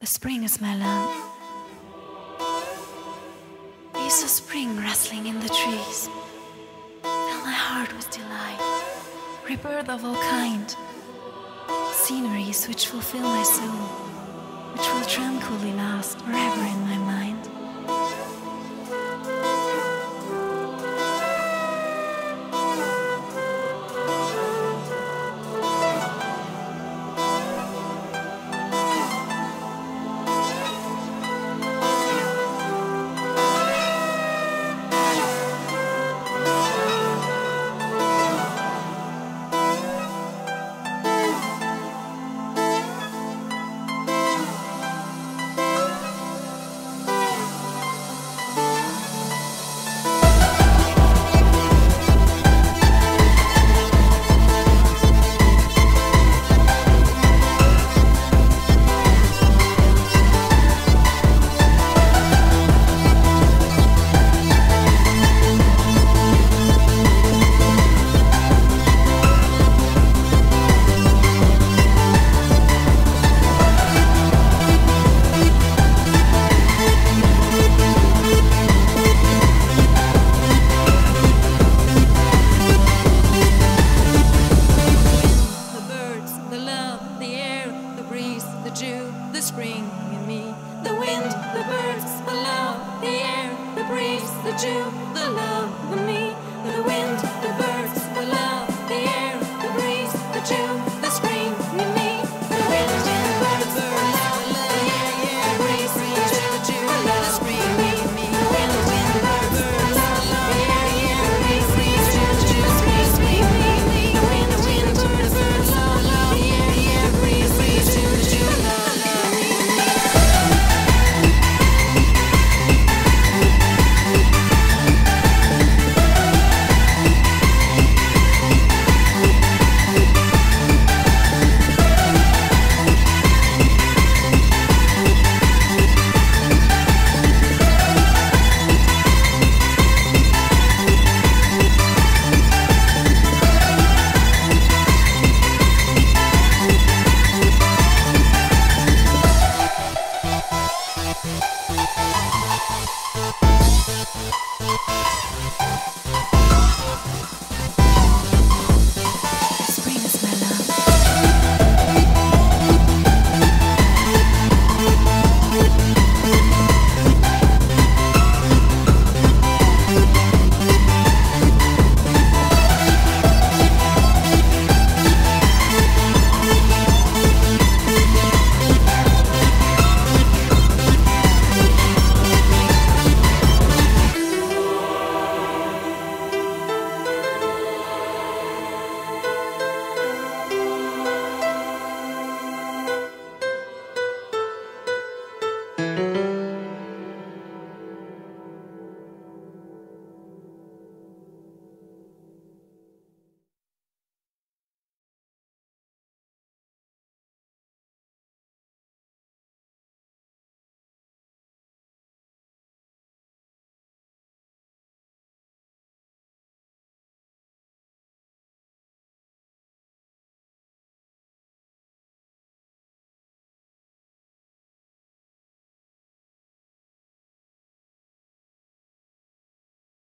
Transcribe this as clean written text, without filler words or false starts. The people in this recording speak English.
The spring is my love. I saw spring rustling in the trees. Fill my heart with delight. Rebirth of all kind. Sceneries which fulfill my soul, which will tranquilly last forever in my mind. The spring in me, the wind, the birds, the love, the air, the breeze, the dew, the love in me, the wind.